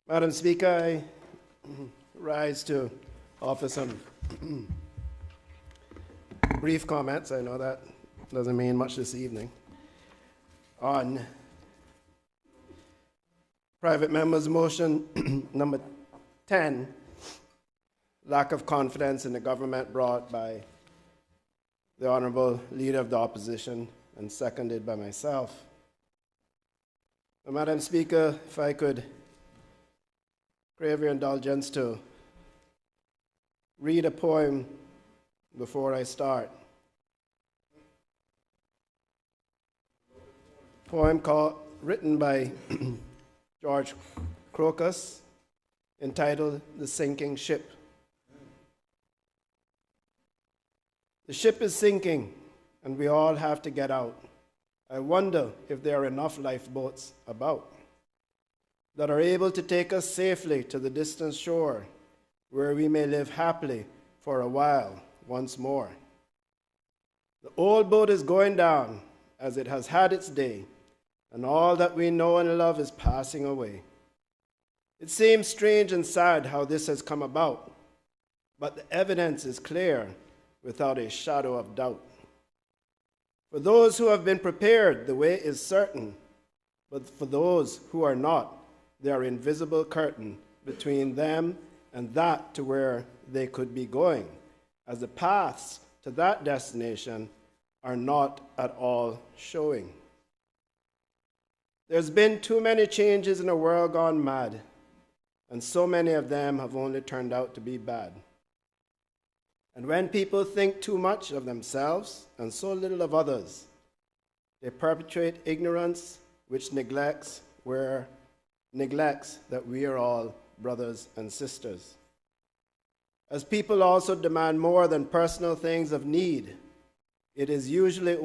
Madam Speaker, I rise to offer some brief comments. I know that doesn't mean much this evening. On private member's motion number 10, lack of confidence in the government brought by the Honourable Leader of the Opposition and seconded by myself. Madam Speaker, if I could crave your indulgence to read a poem before I start. A poem written by George Crocus, entitled "The Sinking Ship." The ship is sinking, and we all have to get out. I wonder if there are enough lifeboats about that are able to take us safely to the distant shore, where we may live happily for a while once more. The old boat is going down, as it has had its day, and all that we know and love is passing away. It seems strange and sad how this has come about, but the evidence is clear without a shadow of doubt. For those who have been prepared, the way is certain, but for those who are not, there are invisible curtain between them and that to where they could be going, as the paths to that destination are not at all showing. There's been too many changes in a world gone mad, and so many of them have only turned out to be bad. And when people think too much of themselves and so little of others, they perpetuate ignorance which neglects that we are all brothers and sisters. As people also demand more than personal things of need, it usually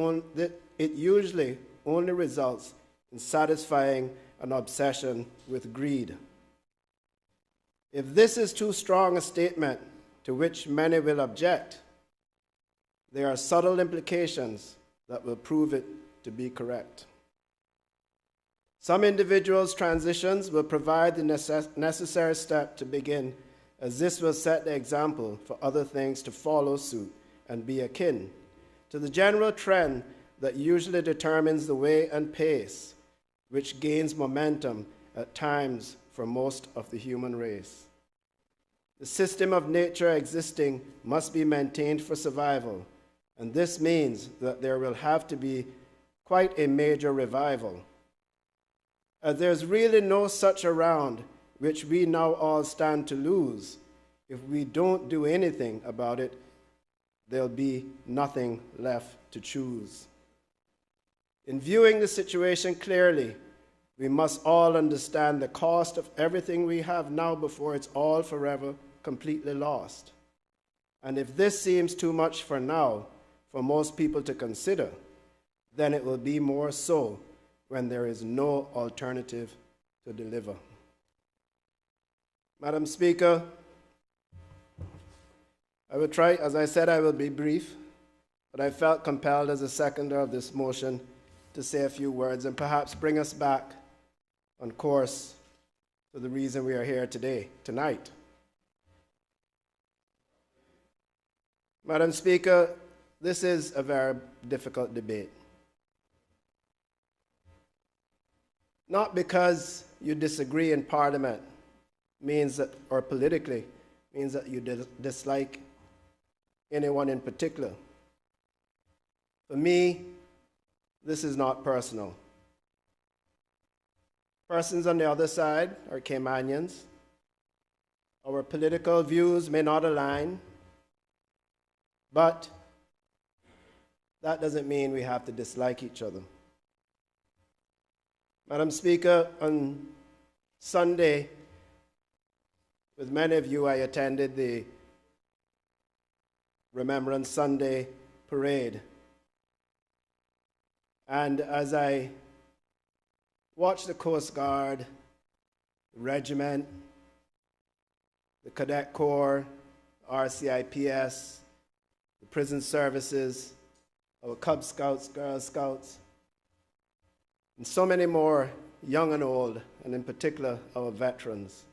only results in satisfying an obsession with greed. If this is too strong a statement to which many will object, there are subtle implications that will prove it to be correct. Some individuals' transitions will provide the necessary step to begin, as this will set the example for other things to follow suit and be akin to the general trend that usually determines the way and pace, which gains momentum at times for most of the human race. The system of nature existing must be maintained for survival, and this means that there will have to be quite a major revival. As there's really no such around which we now all stand to lose, if we don't do anything about it, there'll be nothing left to choose. In viewing the situation clearly, we must all understand the cost of everything we have now before it's all forever completely lost. And if this seems too much for now, for most people to consider, then it will be more so when there is no alternative to deliver. Madam Speaker, I will try, as I said, I will be brief, but I felt compelled as a seconder of this motion to say a few words and perhaps bring us back on course to the reason we are here tonight. Madam Speaker, this is a very difficult debate. Not because you disagree in Parliament means that, or politically, means that you dislike anyone in particular. For me, this is not personal. Persons on the other side are Caymanians. Our political views may not align, but that doesn't mean we have to dislike each other. Madam Speaker, on Sunday, with many of you, I attended the Remembrance Sunday parade. And as I watched the Coast Guard, the regiment, the Cadet Corps, RCIPS, the prison services, our Cub Scouts, Girl Scouts, and so many more, young and old, and in particular our veterans.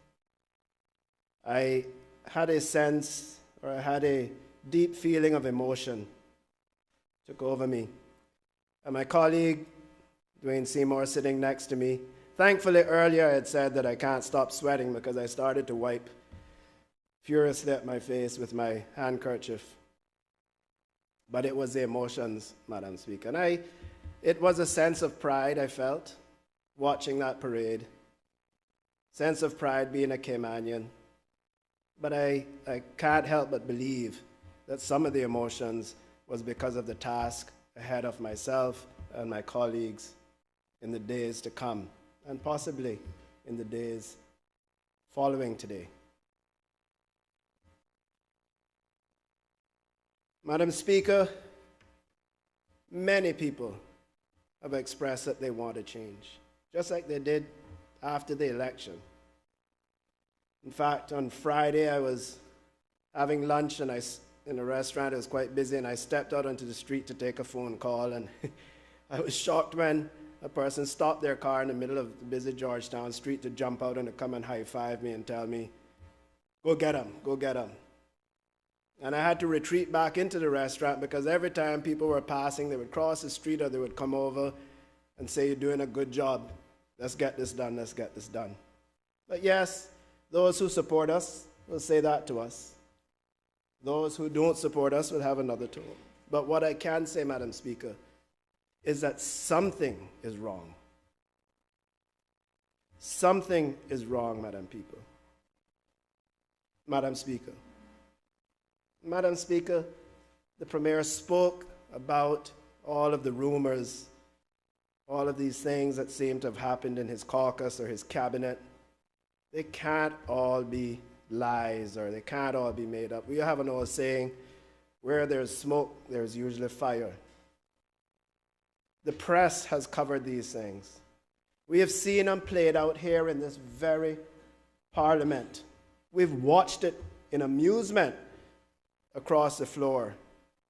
I had a sense, or I had a deep feeling of emotion took over me. And my colleague, Dwayne Seymour, sitting next to me, thankfully earlier I had said that I can't stop sweating because I started to wipe furiously at my face with my handkerchief. But it was the emotions, Madam Speaker. And it was a sense of pride I felt watching that parade. Sense of pride being a Caymanian. But I can't help but believe that some of the emotions was because of the task ahead of myself and my colleagues in the days to come, and possibly in the days following today. Madam Speaker, many people have expressed that they want to change, just like they did after the election. In fact, on Friday, I was having lunch in a restaurant. It was quite busy, and I stepped out onto the street to take a phone call, and I was shocked when a person stopped their car in the middle of the busy Georgetown street to jump out and to come and high-five me and tell me, "Go get him, go get him." And I had to retreat back into the restaurant because every time people were passing, they would cross the street or they would come over and say, "You're doing a good job. Let's get this done, let's get this done." But yes, those who support us will say that to us. Those who don't support us will have another tone. But what I can say, Madam Speaker, is that something is wrong. Something is wrong, Madam Speaker. Madam Speaker, the Premier spoke about all of the rumors, all of these things that seem to have happened in his caucus or his cabinet. They can't all be lies, or they can't all be made up. We have an old saying, where there's smoke, there's usually fire. The press has covered these things. We have seen them played out here in this very Parliament. We've watched it in amusement across the floor.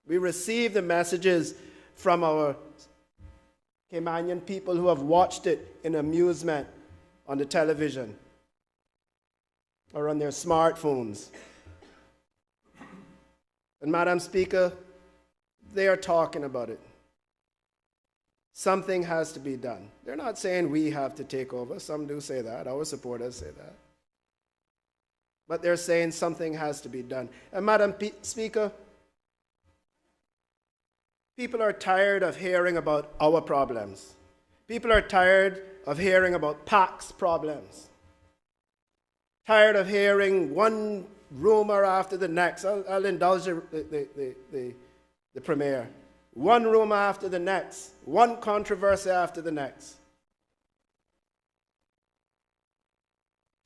We receive the messages from our Caymanian people who have watched it in amusement on the television or on their smartphones. And Madam Speaker, they are talking about it. Something has to be done. They're not saying we have to take over. Some do say that. Our supporters say that. But they're saying something has to be done. And Madam Speaker, people are tired of hearing about our problems. People are tired of hearing about PAC's problems. Tired of hearing one rumor after the next. I'll indulge the Premier. One rumor after the next. One controversy after the next.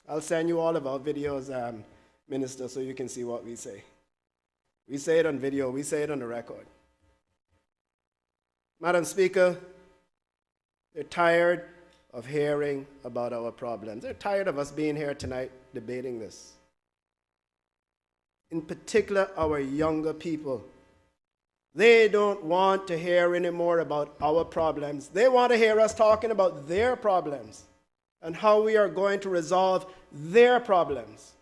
I'll send you all of our videos, Minister, so you can see what we say. We say it on video. We say it on the record. Madam Speaker, they're tired of hearing about our problems. They're tired of us being here tonight debating this. In particular, our younger people. They don't want to hear anymore about our problems. They want to hear us talking about their problems and how we are going to resolve their problems.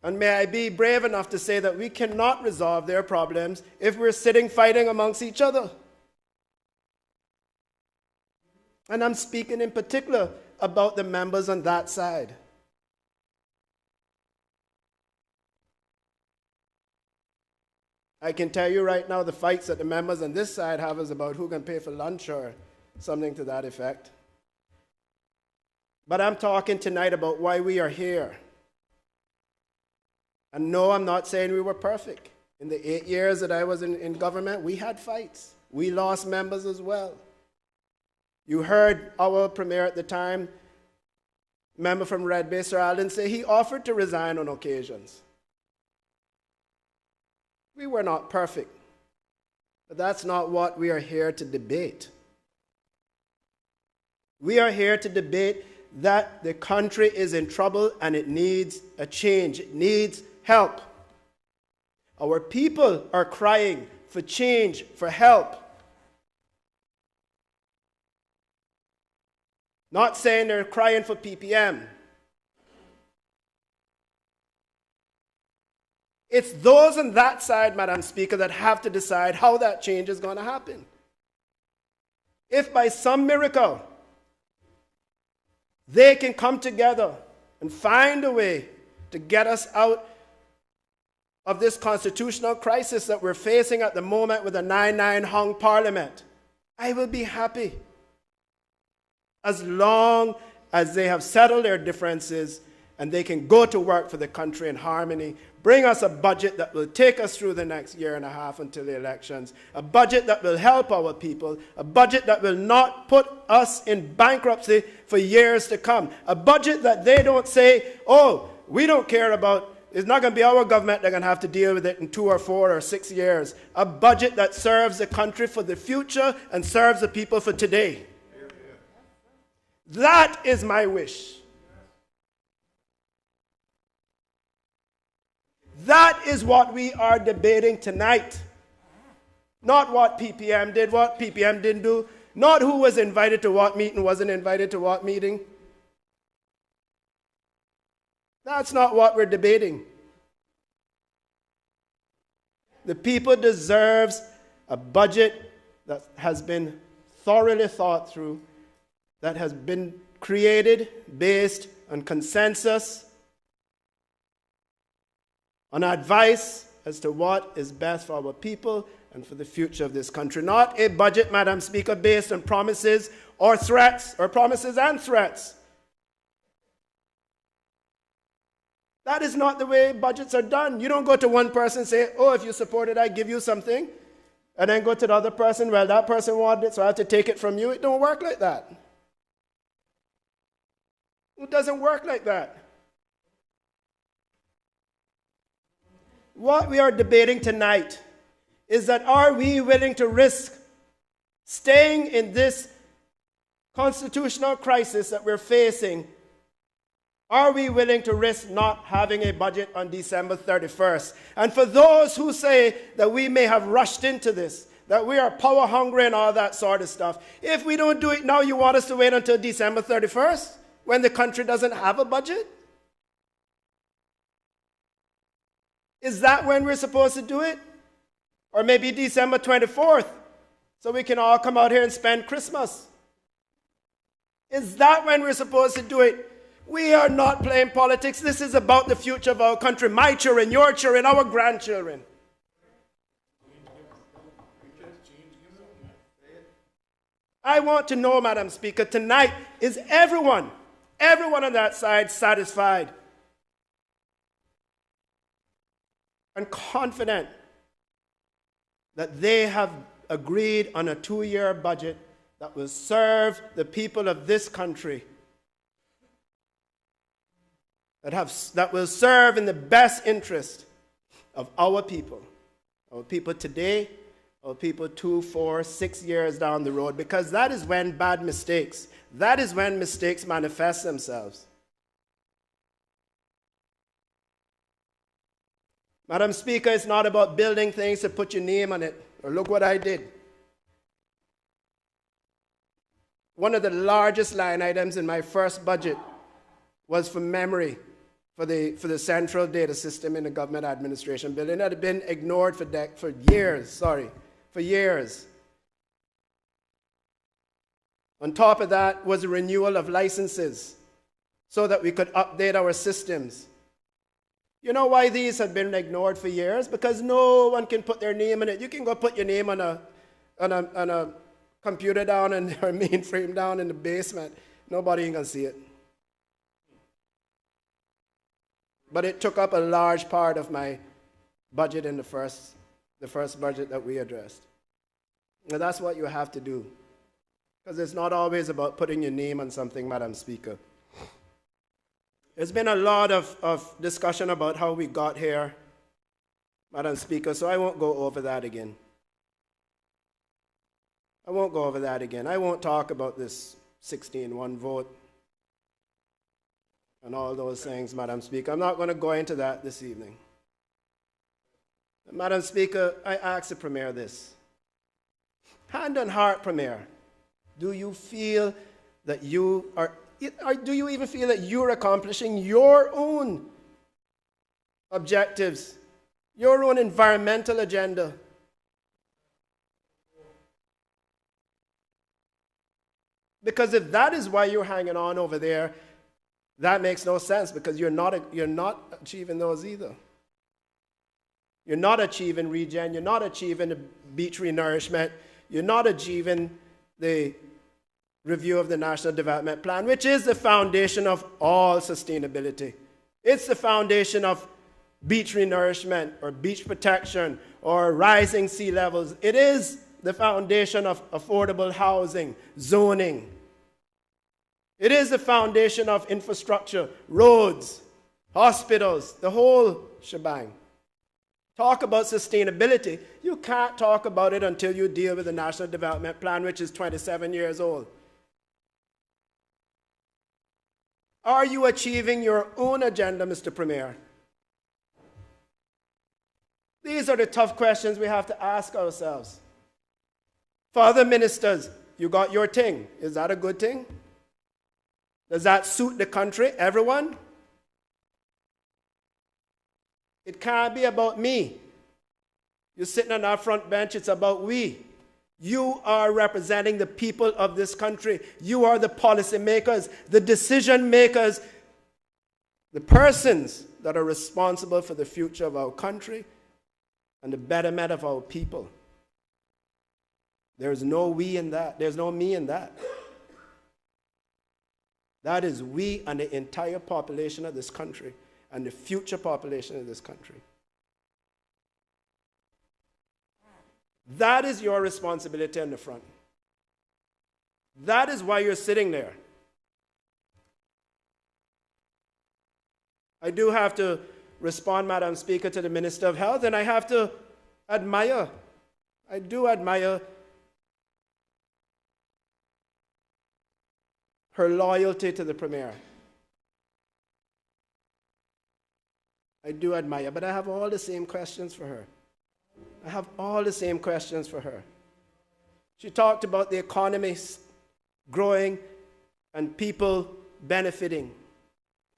And may I be brave enough to say that we cannot resolve their problems if we're sitting fighting amongst each other. And I'm speaking in particular about the members on that side. I can tell you right now the fights that the members on this side have is about who can pay for lunch or something to that effect. But I'm talking tonight about why we are here. And no, I'm not saying we were perfect. In the 8 years that I was in government, we had fights. We lost members as well. You heard our Premier at the time, member from Red Bay, Sir Alden, say he offered to resign on occasions. We were not perfect. But that's not what we are here to debate. We are here to debate that the country is in trouble and it needs a change. It needs help. Our people are crying for change, for help. Not saying they're crying for PPM. It's those on that side, Madam Speaker, that have to decide how that change is going to happen. If by some miracle they can come together and find a way to get us out of this constitutional crisis that we're facing at the moment with a 9-9 hung parliament, I will be happy. As long as they have settled their differences and they can go to work for the country in harmony, bring us a budget that will take us through the next year and a half until the elections, a budget that will help our people, a budget that will not put us in bankruptcy for years to come, a budget that they don't say, oh, we don't care about, it's not going to be our government that's going to have to deal with it in 2 or 4 or 6 years, a budget that serves the country for the future and serves the people for today. That is my wish. That is what we are debating tonight. Not what PPM did, what PPM didn't do. Not who was invited to what meeting, wasn't invited to what meeting. That's not what we're debating. The people deserves a budget that has been thoroughly thought through, that has been created based on consensus, on advice as to what is best for our people and for the future of this country. Not a budget, Madam Speaker, based on promises or threats, or promises and threats. That is not the way budgets are done. You don't go to one person and say, oh, if you support it, I give you something. And then go to the other person, well, that person wanted it, so I have to take it from you. It don't work like that. It doesn't work like that. What we are debating tonight is that are we willing to risk staying in this constitutional crisis that we're facing? Are we willing to risk not having a budget on December 31st? And for those who say that we may have rushed into this, that we are power hungry and all that sort of stuff, if we don't do it now, you want us to wait until December 31st when the country doesn't have a budget? Is that when we're supposed to do it? Or maybe December 24th, so we can all come out here and spend Christmas? Is that when we're supposed to do it? We are not playing politics. This is about the future of our country. My children, your children, our grandchildren. I want to know, Madam Speaker, tonight, is everyone on that side satisfied and confident that they have agreed on a 2-year budget that will serve the people of this country, that will serve in the best interest of our people today, our people 2, 4, 6 years down the road, because that is when that is when mistakes manifest themselves. Madam Speaker, it's not about building things to put your name on it, or look what I did. One of the largest line items in my first budget was for memory, for the central data system in the government administration building. It had been ignored for years. On top of that was a renewal of licenses so that we could update our systems. You know why these have been ignored for years? Because no one can put their name on it. You can go put your name on a computer down and or mainframe down in the basement. Nobody ain't gonna see it. But it took up a large part of my budget in the first budget that we addressed. And that's what you have to do. Because it's not always about putting your name on something, Madam Speaker. There's been a lot of discussion about how we got here, Madam Speaker, so I won't go over that again. I won't talk about this 16-1 vote and all those things, Madam Speaker. I'm not going to go into that this evening. Madam Speaker, I ask the Premier this. Hand on heart, Premier, do you feel that you are, or do you even feel that you're accomplishing your own objectives, your own environmental agenda? Because if that is why you're hanging on over there, that makes no sense, because you're not achieving those either. You're not achieving regen, you're not achieving the beach renourishment, you're not achieving the review of the National Development Plan, which is the foundation of all sustainability. It's the foundation of beach renourishment or beach protection or rising sea levels. It is the foundation of affordable housing, zoning. It is the foundation of infrastructure, roads, hospitals, the whole shebang. Talk about sustainability. You can't talk about it until you deal with the National Development Plan, which is 27 years old. Are you achieving your own agenda, Mr. Premier? These are the tough questions we have to ask ourselves. For other ministers, you got your thing. Is that a good thing? Does that suit the country, everyone? It can't be about me. You're sitting on our front bench, it's about we. You are representing the people of this country. You are the policy makers, the decision makers, the persons that are responsible for the future of our country and the betterment of our people. There's no we in that. There's no me in that. That is we and the entire population of this country and the future population of this country. That is your responsibility in the front. That is why you're sitting there. I do have to respond, Madam Speaker, to the Minister of Health, and I have to admire, I do admire her loyalty to the Premier. I do admire, but I have all the same questions for her. I have all the same questions for her. She talked about the economy growing and people benefiting.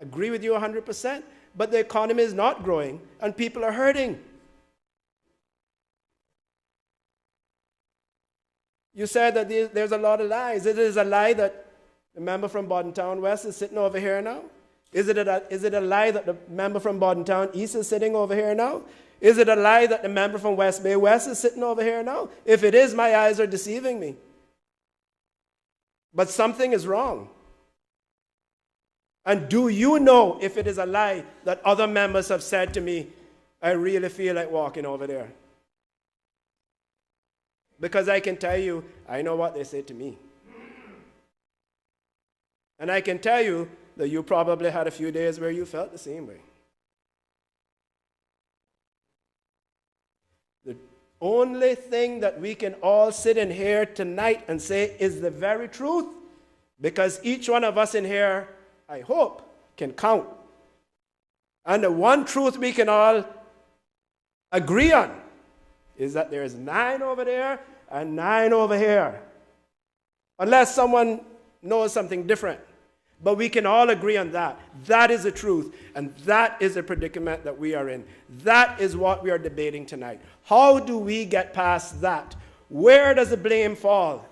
Agree with you 100%, but the economy is not growing and people are hurting. You said that there's a lot of lies. It is a lie that the member from Bordentown West is sitting over here now? Is it a lie that the member from Bordentown East is sitting over here now? Is it a lie that the member from West Bay West is sitting over here now? If it is, my eyes are deceiving me. But something is wrong. And do you know if it is a lie that other members have said to me, I really feel like walking over there? Because I can tell you, I know what they say to me. And I can tell you that you probably had a few days where you felt the same way. The only thing that we can all sit in here tonight and say is the very truth, because each one of us in here, I hope, can count. And the one truth we can all agree on is that there is 9 over there and 9 over here. Unless someone knows something different. But we can all agree on that. That is the truth. And that is the predicament that we are in. That is what we are debating tonight. How do we get past that? Where does the blame fall?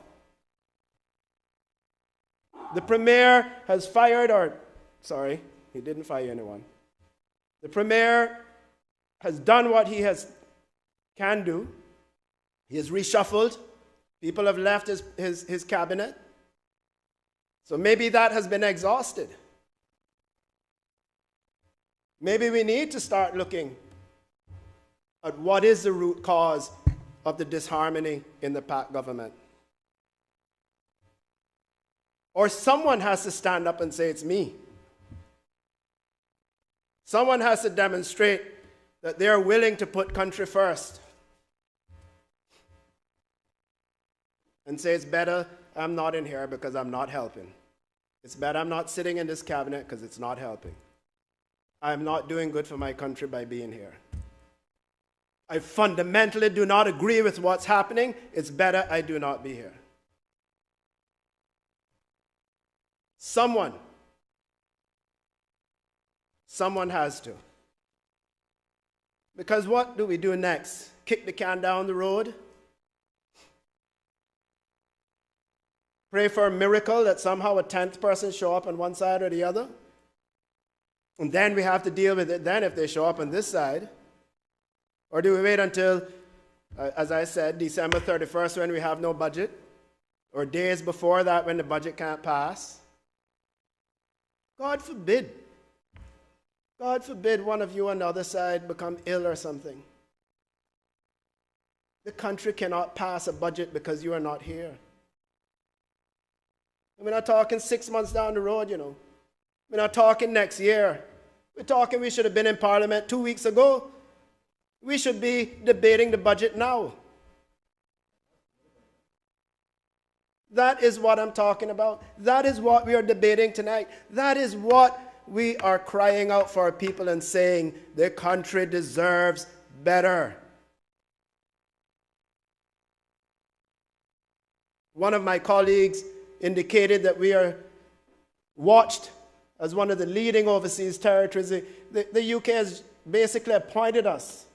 The Premier has fired, sorry, he didn't fire anyone. The Premier has done what he can do. He has reshuffled. People have left his cabinet. So maybe that has been exhausted. Maybe we need to start looking at what is the root cause of the disharmony in the PAC government. Or someone has to stand up and say, it's me. Someone has to demonstrate that they are willing to put country first. And say, it's better I'm not in here because I'm not helping. It's better I'm not sitting in this cabinet because it's not helping. I'm not doing good for my country by being here. I fundamentally do not agree with what's happening. It's better I do not be here. Someone has to. Because what do we do next? Kick the can down the road? Pray for a miracle that somehow a 10th person show up on one side or the other? And then we have to deal with it then if they show up on this side? Or do we wait until, as I said, December 31st when we have no budget? Or days before that when the budget can't pass? God forbid. God forbid one of you on the other side become ill or something. The country cannot pass a budget because you are not here. And we're not talking 6 months down the road, We're not talking next year. We're talking we should have been in Parliament 2 weeks ago. We should be debating the budget now. That is what I'm talking about. That is what we are debating tonight. That is what we are crying out for people and saying the country deserves better. One of my colleagues indicated that we are watched as one of the leading overseas territories. The UK has basically appointed us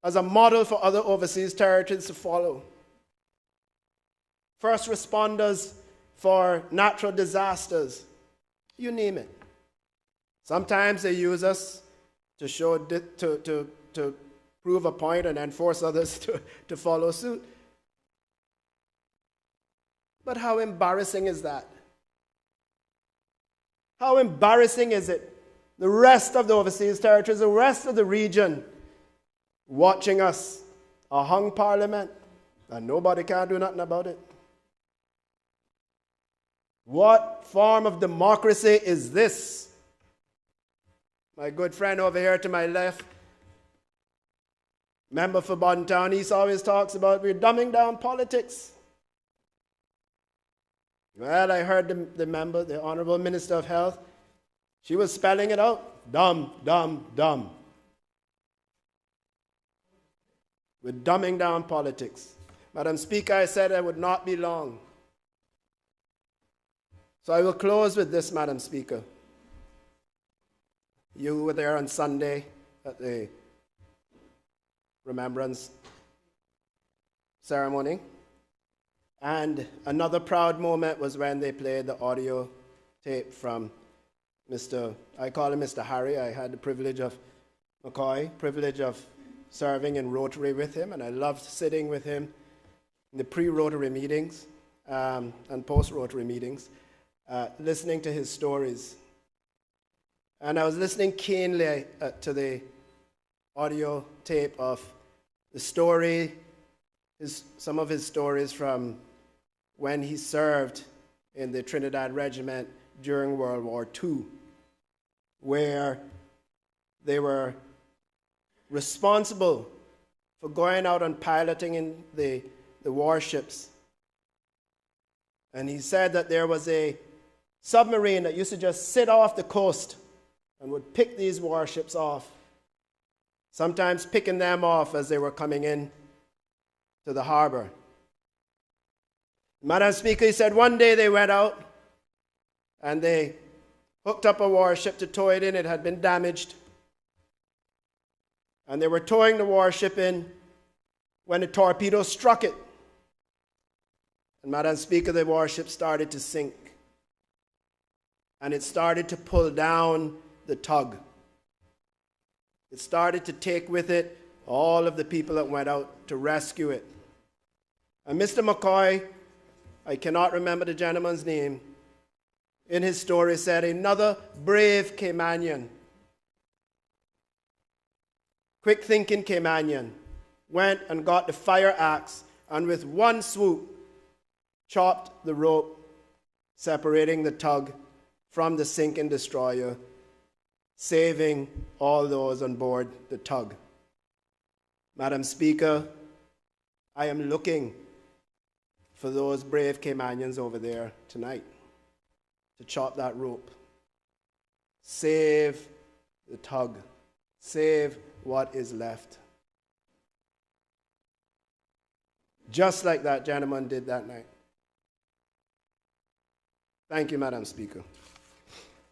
as a model for other overseas territories to follow. First responders for natural disasters, you name it. Sometimes they use us to show to prove a point and then force others to follow suit. But how embarrassing is that? How embarrassing is it? The rest of the overseas territories, the rest of the region, watching us, a hung parliament, and nobody can do nothing about it. What form of democracy is this? My good friend over here to my left, member for Bodden Town East, always talks about we're dumbing down politics. Well, I heard the member, the Honorable Minister of Health, she was spelling it out. Dumb, dumb, dumb. We're dumbing down politics. Madam Speaker, I said I would not be long. So I will close with this, Madam Speaker. You were there on Sunday at the remembrance ceremony. And another proud moment was when they played the audio tape from I call him Mr. Harry. I had the privilege of serving in Rotary with him, and I loved sitting with him in the pre-Rotary meetings and post-Rotary meetings, listening to his stories. And I was listening keenly to the audio tape of the story, some of his stories from when he served in the Trinidad Regiment during World War II, where they were responsible for going out and piloting in the warships. And he said that there was a submarine that used to just sit off the coast and would pick these warships off, sometimes picking them off as they were coming in to the harbor. Madam Speaker, he said one day they went out and they hooked up a warship to tow it in. It had been damaged. And they were towing the warship in when a torpedo struck it. And Madam Speaker, the warship started to sink. And it started to pull down the tug. It started to take with it all of the people that went out to rescue it. And Mr. McCoy, I cannot remember the gentleman's name, in his story said another brave Caymanian, quick-thinking Caymanian, went and got the fire axe and with one swoop chopped the rope separating the tug from the sinking destroyer, saving all those on board the tug. Madam Speaker, I am looking for those brave Caymanians over there tonight to chop that rope. Save the tug. Save what is left. Just like that gentleman did that night. Thank you, Madam Speaker.